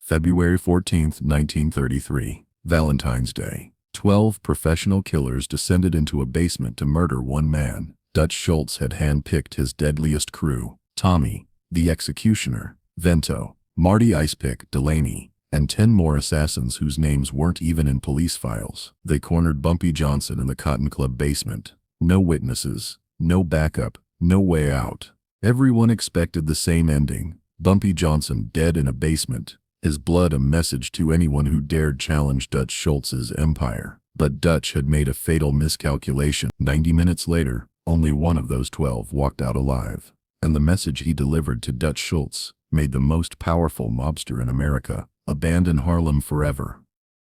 February 14, 1933, Valentine's Day. 12 professional killers descended into a basement to murder one man. Dutch Schultz had handpicked his deadliest crew: Tommy, the executioner; Vento, Marty Icepick Delaney, and 10 more assassins whose names weren't even in police files. They cornered Bumpy Johnson in the Cotton Club basement. No witnesses, no backup, no way out. Everyone expected the same ending: Bumpy Johnson dead in a basement, his blood a message to anyone who dared challenge Dutch Schultz's empire. But Dutch had made a fatal miscalculation. 90 minutes later, only one of those 12 walked out alive. And the message he delivered to Dutch Schultz made the most powerful mobster in America abandon Harlem forever.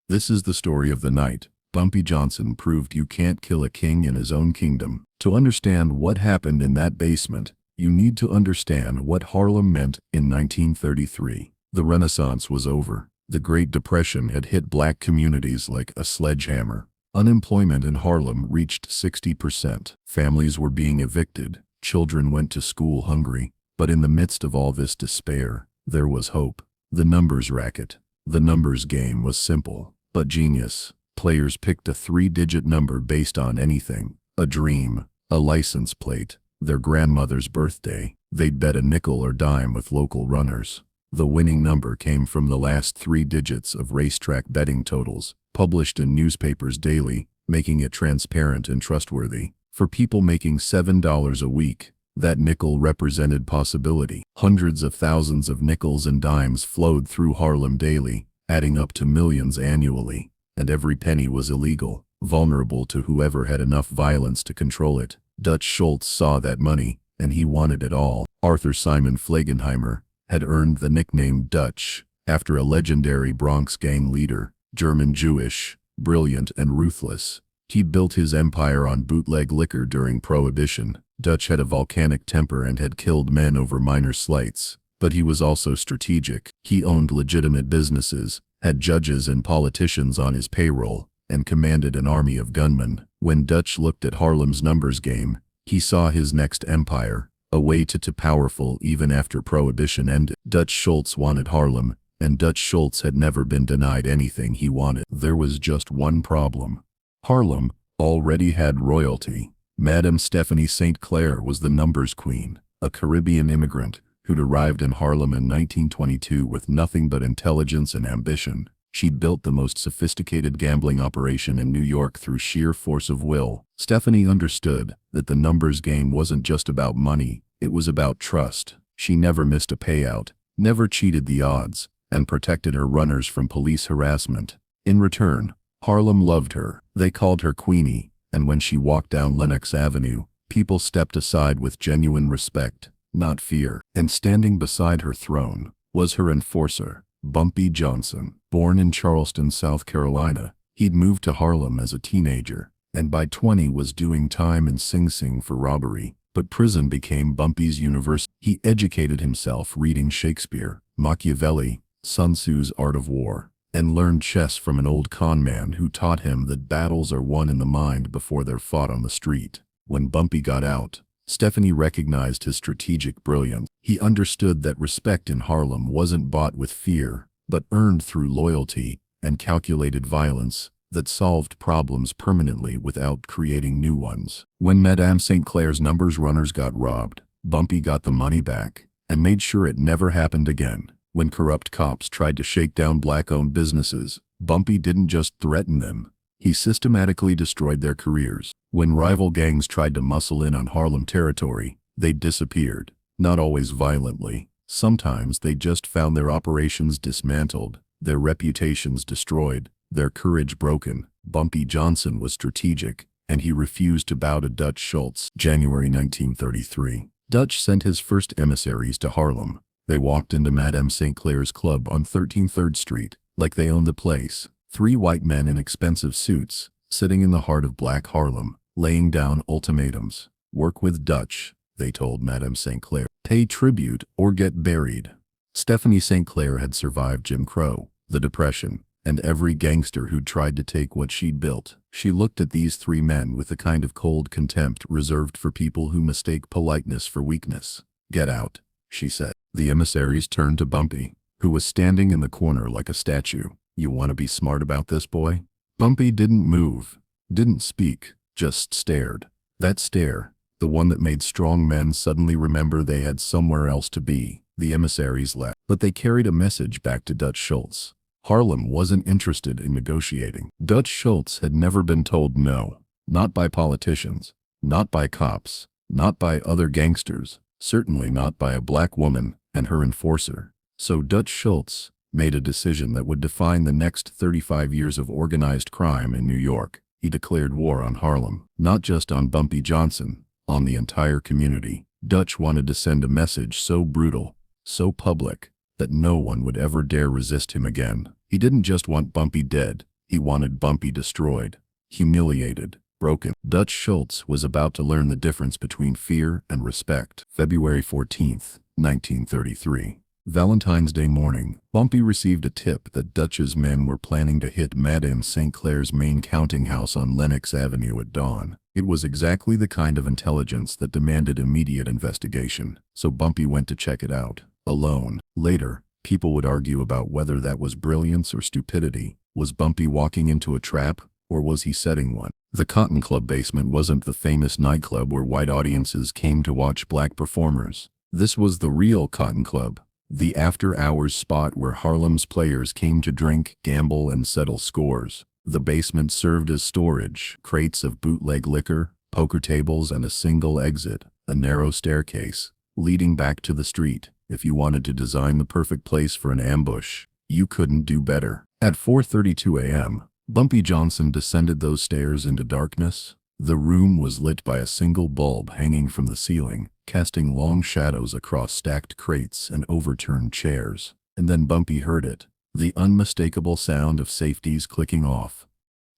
This is the story of the night. Bumpy Johnson proved you can't kill a king in his own kingdom. To understand what happened in that basement, you need to understand what Harlem meant in 1933. The Renaissance was over. The Great Depression had hit black communities like a sledgehammer. Unemployment in Harlem reached 60%. Families were being evicted. Children went to school hungry. But in the midst of all this despair, there was hope. The numbers racket. The numbers game was simple, but genius. Players picked a 3-digit number based on anything: a dream, a license plate, their grandmother's birthday. They'd bet a nickel or dime with local runners. The winning number came from the last 3 digits of racetrack betting totals, published in newspapers daily, making it transparent and trustworthy. For people making $7 a week, that nickel represented possibility. Hundreds of thousands of nickels and dimes flowed through Harlem daily, adding up to millions annually. And every penny was illegal, vulnerable to whoever had enough violence to control it. Dutch Schultz saw that money, and he wanted it all. Arthur Simon Flegenheimer had earned the nickname Dutch after a legendary Bronx gang leader, German-Jewish, brilliant and ruthless. He built his empire on bootleg liquor during Prohibition. Dutch had a volcanic temper and had killed men over minor slights, but he was also strategic. He owned legitimate businesses, had judges and politicians on his payroll, and commanded an army of gunmen. When Dutch looked at Harlem's numbers game, he saw his next empire, a way to powerful even after Prohibition ended. Dutch Schultz wanted Harlem, and Dutch Schultz had never been denied anything he wanted. There was just one problem. Harlem already had royalty. Madame Stephanie St. Clair was the numbers queen, a Caribbean immigrant who'd arrived in Harlem in 1922 with nothing but intelligence and ambition. She'd built the most sophisticated gambling operation in New York through sheer force of will. Stephanie understood that the numbers game wasn't just about money, it was about trust. She never missed a payout, never cheated the odds, and protected her runners from police harassment. In return, Harlem loved her. They called her Queenie, and when she walked down Lenox Avenue, people stepped aside with genuine respect, not fear. And standing beside her throne was her enforcer, Bumpy Johnson. Born in Charleston, South Carolina, he'd moved to Harlem as a teenager, and by 20 was doing time in Sing Sing for robbery. But prison became Bumpy's university. He educated himself reading Shakespeare, Machiavelli, Sun Tzu's Art of War, and learned chess from an old con man who taught him that battles are won in the mind before they're fought on the street. When Bumpy got out, Stephanie recognized his strategic brilliance. He understood that respect in Harlem wasn't bought with fear, but earned through loyalty and calculated violence that solved problems permanently without creating new ones. When Madame St. Clair's numbers runners got robbed, Bumpy got the money back and made sure it never happened again. When corrupt cops tried to shake down black-owned businesses, Bumpy didn't just threaten them. He systematically destroyed their careers. When rival gangs tried to muscle in on Harlem territory, they disappeared. Not always violently. Sometimes they just found their operations dismantled, their reputations destroyed, their courage broken. Bumpy Johnson was strategic, and he refused to bow to Dutch Schultz. January 1933. Dutch sent his first emissaries to Harlem. They walked into Madame St. Clair's club on 13th Street, like they owned the place. 3 white men in expensive suits, sitting in the heart of black Harlem, laying down ultimatums. Work with Dutch, they told Madame St. Clair. Pay tribute or get buried. Stephanie St. Clair had survived Jim Crow, the Depression, and every gangster who'd tried to take what she'd built. She looked at these 3 men with the kind of cold contempt reserved for people who mistake politeness for weakness. Get out, she said. The emissaries turned to Bumpy, who was standing in the corner like a statue. "You want to be smart about this, boy?" Bumpy didn't move, didn't speak, just stared. That stare, the one that made strong men suddenly remember they had somewhere else to be. The emissaries left, but they carried a message back to Dutch Schultz. Harlem wasn't interested in negotiating. Dutch Schultz had never been told no, not by politicians, not by cops, not by other gangsters, certainly not by a black woman and her enforcer. So Dutch Schultz made a decision that would define the next 35 years of organized crime in New York. He declared war on Harlem, not just on Bumpy Johnson, on the entire community. Dutch wanted to send a message so brutal, so public, that no one would ever dare resist him again. He didn't just want Bumpy dead, he wanted Bumpy destroyed, humiliated, broken. Dutch Schultz was about to learn the difference between fear and respect. February 14th, 1933. Valentine's Day morning, Bumpy received a tip that Dutch's men were planning to hit Madame St. Clair's main counting house on Lenox Avenue at dawn. It was exactly the kind of intelligence that demanded immediate investigation, so Bumpy went to check it out, alone. Later, people would argue about whether that was brilliance or stupidity. Was Bumpy walking into a trap, or was he setting one? The Cotton Club basement wasn't the famous nightclub where white audiences came to watch black performers. This was the real Cotton Club, the after-hours spot where Harlem's players came to drink, gamble, and settle scores. The basement served as storage, crates of bootleg liquor, poker tables, and a single exit, a narrow staircase, leading back to the street. If you wanted to design the perfect place for an ambush, you couldn't do better. At 4:32 a.m., Bumpy Johnson descended those stairs into darkness. The room was lit by a single bulb hanging from the ceiling, casting long shadows across stacked crates and overturned chairs. And then Bumpy heard it, the unmistakable sound of safeties clicking off.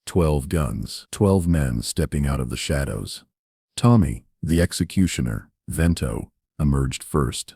12 guns, 12 men stepping out of the shadows. Tommy, the executioner, Vento, emerged first.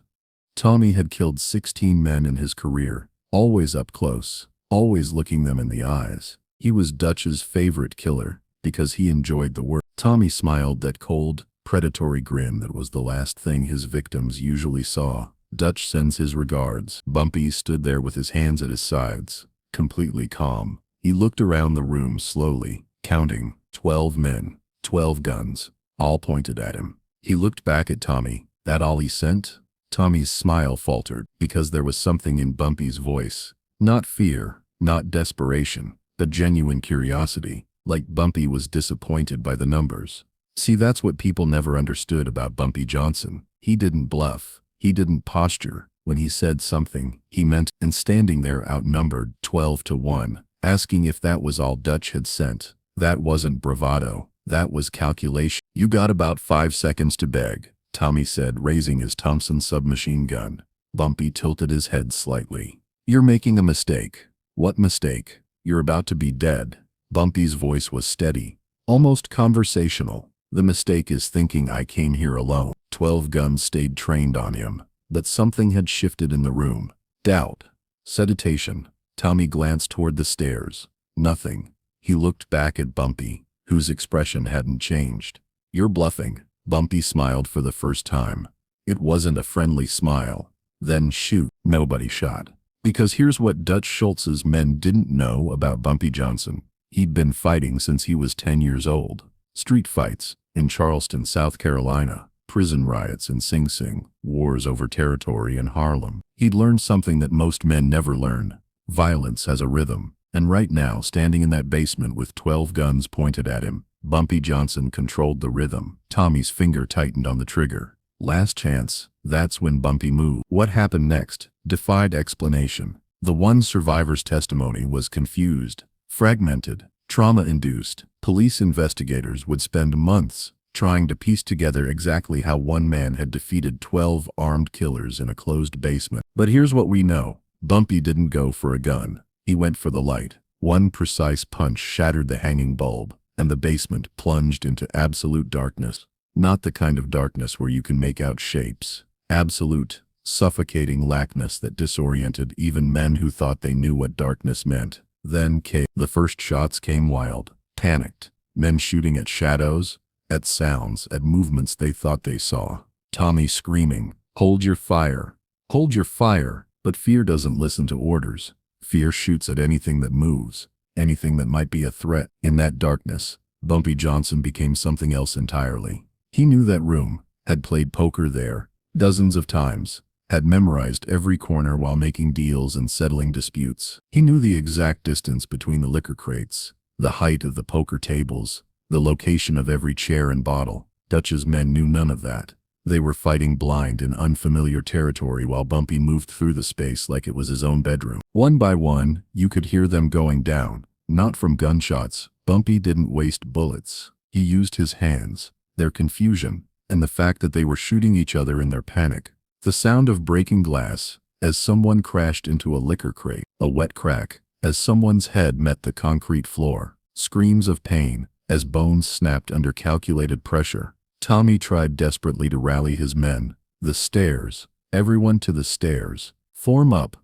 Tommy had killed 16 men in his career, always up close, always looking them in the eyes. He was Dutch's favorite killer, because he enjoyed the work. Tommy smiled that cold, predatory grin that was the last thing his victims usually saw. "Dutch sends his regards." Bumpy stood there with his hands at his sides, completely calm. He looked around the room slowly, counting. 12 men, 12 guns, all pointed at him. He looked back at Tommy. "That all he sent?" Tommy's smile faltered, because there was something in Bumpy's voice. Not fear, not desperation, but genuine curiosity. Like Bumpy was disappointed by the numbers. See, that's what people never understood about Bumpy Johnson. He didn't bluff. He didn't posture. When he said something, he meant. And standing there outnumbered 12-1, asking if that was all Dutch had sent. That wasn't bravado. That was calculation. "You got about 5 seconds to beg," Tommy said, raising his Thompson submachine gun. Bumpy tilted his head slightly. "You're making a mistake." "What mistake?" "You're about to be dead." Bumpy's voice was steady, almost conversational. "The mistake is thinking I came here alone." 12 guns stayed trained on him, but something had shifted in the room. Doubt. Sedition. Tommy glanced toward the stairs. Nothing. He looked back at Bumpy, whose expression hadn't changed. "You're bluffing." Bumpy smiled for the first time. It wasn't a friendly smile. "Then shoot." Nobody shot. Because here's what Dutch Schultz's men didn't know about Bumpy Johnson. He'd been fighting since he was 10 years old. Street fights in Charleston, South Carolina, prison riots in Sing Sing, wars over territory in Harlem. He'd learned something that most men never learn. Violence has a rhythm. And right now, standing in that basement with 12 guns pointed at him, Bumpy Johnson controlled the rhythm. Tommy's finger tightened on the trigger. Last chance. That's when Bumpy moved. What happened next defied explanation. The one survivor's testimony was confused, fragmented, trauma-induced. Police investigators would spend months trying to piece together exactly how one man had defeated 12 armed killers in a closed basement. But here's what we know. Bumpy didn't go for a gun. He went for the light. One precise punch shattered the hanging bulb, and the basement plunged into absolute darkness. Not the kind of darkness where you can make out shapes. Absolute, suffocating blackness that disoriented even men who thought they knew what darkness meant. Then came the first shots. Came wild, panicked, men shooting at shadows, at sounds, at movements they thought they saw. Tommy screaming, "Hold your fire! Hold your fire!" But fear doesn't listen to orders. Fear shoots at anything that moves, anything that might be a threat. In that darkness, Bumpy Johnson became something else entirely. He knew that room, had played poker there dozens of times, had memorized every corner while making deals and settling disputes. He knew the exact distance between the liquor crates, the height of the poker tables, the location of every chair and bottle. Dutch's men knew none of that. They were fighting blind in unfamiliar territory while Bumpy moved through the space like it was his own bedroom. One by one, you could hear them going down, not from gunshots. Bumpy didn't waste bullets. He used his hands, their confusion, and the fact that they were shooting each other in their panic. The sound of breaking glass, as someone crashed into a liquor crate, a wet crack, as someone's head met the concrete floor, screams of pain, as bones snapped under calculated pressure. Tommy tried desperately to rally his men. The stairs, everyone to the stairs. Form up,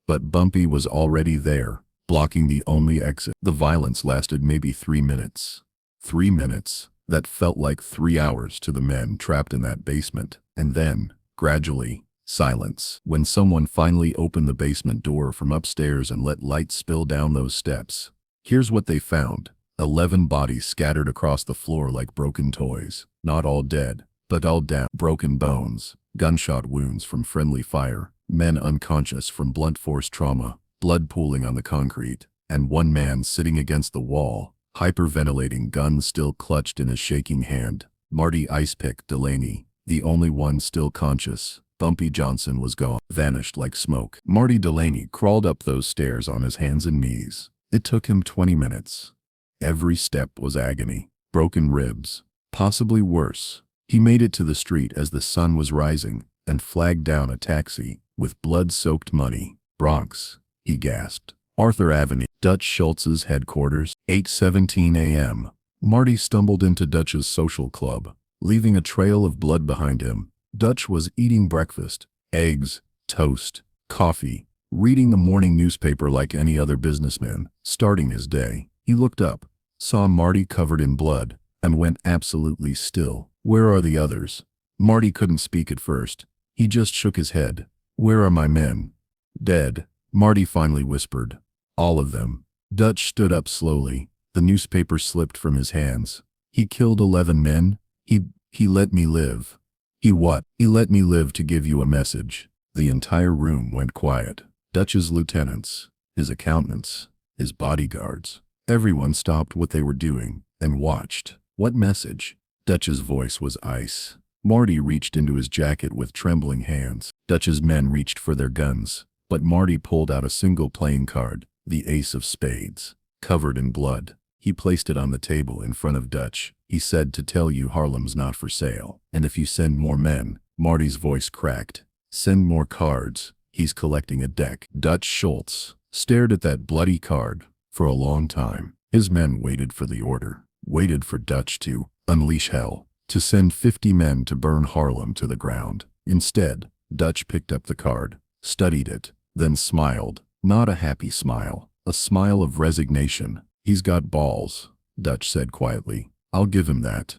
but Bumpy was already there, blocking the only exit. The violence lasted maybe 3 minutes. 3 minutes. That felt like 3 hours to the men trapped in that basement. And then, gradually, silence. When someone finally opened the basement door from upstairs and let light spill down those steps. Here's what they found. 11 bodies scattered across the floor like broken toys. Not all dead, but all down. Broken bones, gunshot wounds from friendly fire, men unconscious from blunt force trauma, blood pooling on the concrete, and one man sitting against the wall, hyperventilating, gun still clutched in his shaking hand. Marty Icepick Delaney, the only one still conscious. Bumpy Johnson was gone, vanished like smoke. Marty Delaney crawled up those stairs on his hands and knees. It took him 20 minutes. Every step was agony. Broken ribs. Possibly worse. He made it to the street as the sun was rising and flagged down a taxi with blood-soaked money. Bronx, he gasped. Arthur Avenue. Dutch Schultz's headquarters. 8:17 a.m. Marty stumbled into Dutch's social club, leaving a trail of blood behind him. Dutch was eating breakfast, eggs, toast, coffee, reading the morning newspaper like any other businessman, starting his day. He looked up, saw Marty covered in blood, and went absolutely still. Where are the others? Marty couldn't speak at first. He just shook his head. Where are my men? Dead, Marty finally whispered. All of them. Dutch stood up slowly. The newspaper slipped from his hands. He killed 11 men? He let me live. He what? He let me live to give you a message. The entire room went quiet. Dutch's lieutenants, his accountants, his bodyguards. Everyone stopped what they were doing and watched. What message? Dutch's voice was ice. Marty reached into his jacket with trembling hands. Dutch's men reached for their guns, but Marty pulled out a single playing card, the ace of spades, covered in blood. He placed it on the table in front of Dutch. He said to tell you Harlem's not for sale. And if you send more men, Marty's voice cracked. Send more cards. He's collecting a deck. Dutch Schultz stared at that bloody card for a long time. His men waited for the order, waited for Dutch to unleash hell, to send 50 men to burn Harlem to the ground. Instead, Dutch picked up the card, studied it, then smiled. Not a happy smile, a smile of resignation. He's got balls, Dutch said quietly. I'll give him that.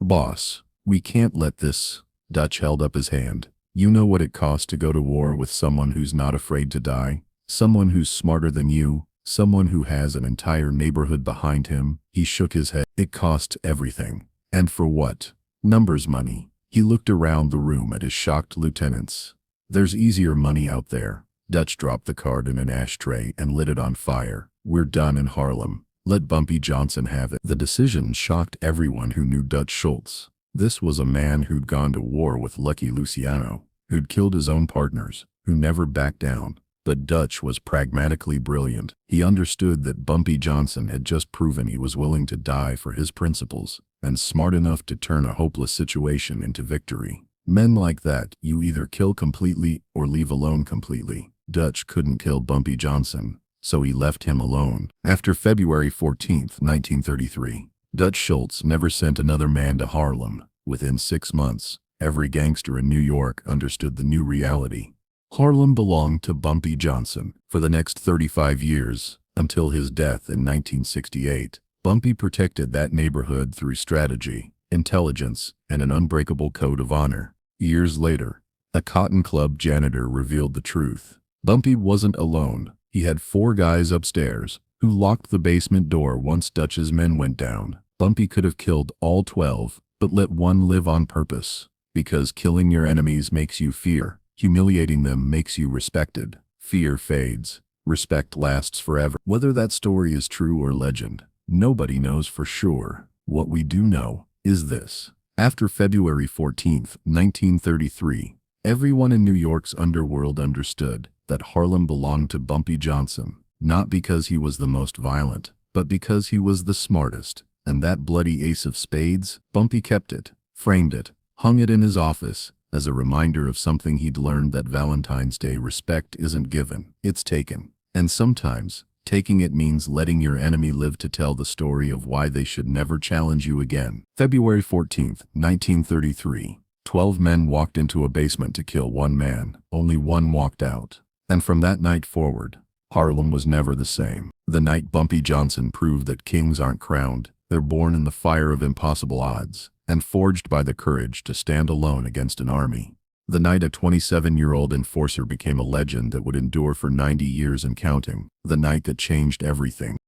Boss, we can't let this. Dutch held up his hand. You know what it costs to go to war with someone who's not afraid to die? Someone who's smarter than you? Someone who has an entire neighborhood behind him? He shook his head. It costs everything. And for what? Numbers money. He looked around the room at his shocked lieutenants. There's easier money out there. Dutch dropped the card in an ashtray and lit it on fire. We're done in Harlem. Let Bumpy Johnson have it. The decision shocked everyone who knew Dutch Schultz. This was a man who'd gone to war with Lucky Luciano, who'd killed his own partners, who never backed down. But Dutch was pragmatically brilliant. He understood that Bumpy Johnson had just proven he was willing to die for his principles, and smart enough to turn a hopeless situation into victory. Men like that, you either kill completely or leave alone completely. Dutch couldn't kill Bumpy Johnson, so he left him alone. After February 14, 1933, Dutch Schultz never sent another man to Harlem. Within 6 months, every gangster in New York understood the new reality. Harlem belonged to Bumpy Johnson. For the next 35 years, until his death in 1968, Bumpy protected that neighborhood through strategy, intelligence, and an unbreakable code of honor. Years later, A Cotton Club janitor revealed the truth. Bumpy wasn't alone. He had 4 guys upstairs who locked the basement door once Dutch's men went down. Bumpy could have killed all 12, but let one live on purpose. Because killing your enemies makes you fear. Humiliating them makes you respected. Fear fades. Respect lasts forever. Whether that story is true or legend, nobody knows for sure. What we do know is this. After February 14, 1933, everyone in New York's underworld understood that Harlem belonged to Bumpy Johnson, not because he was the most violent, but because he was the smartest. And that bloody ace of spades, Bumpy kept it, framed it, hung it in his office, as a reminder of something he'd learned, that Valentine's Day respect isn't given, it's taken. And sometimes, taking it means letting your enemy live to tell the story of why they should never challenge you again. February 14, 1933. 12 men walked into a basement to kill 1 man. Only 1 walked out. And from that night forward, Harlem was never the same. The night Bumpy Johnson proved that kings aren't crowned, they're born in the fire of impossible odds, and forged by the courage to stand alone against an army. The night a 27-year-old enforcer became a legend that would endure for 90 years and counting. The night that changed everything.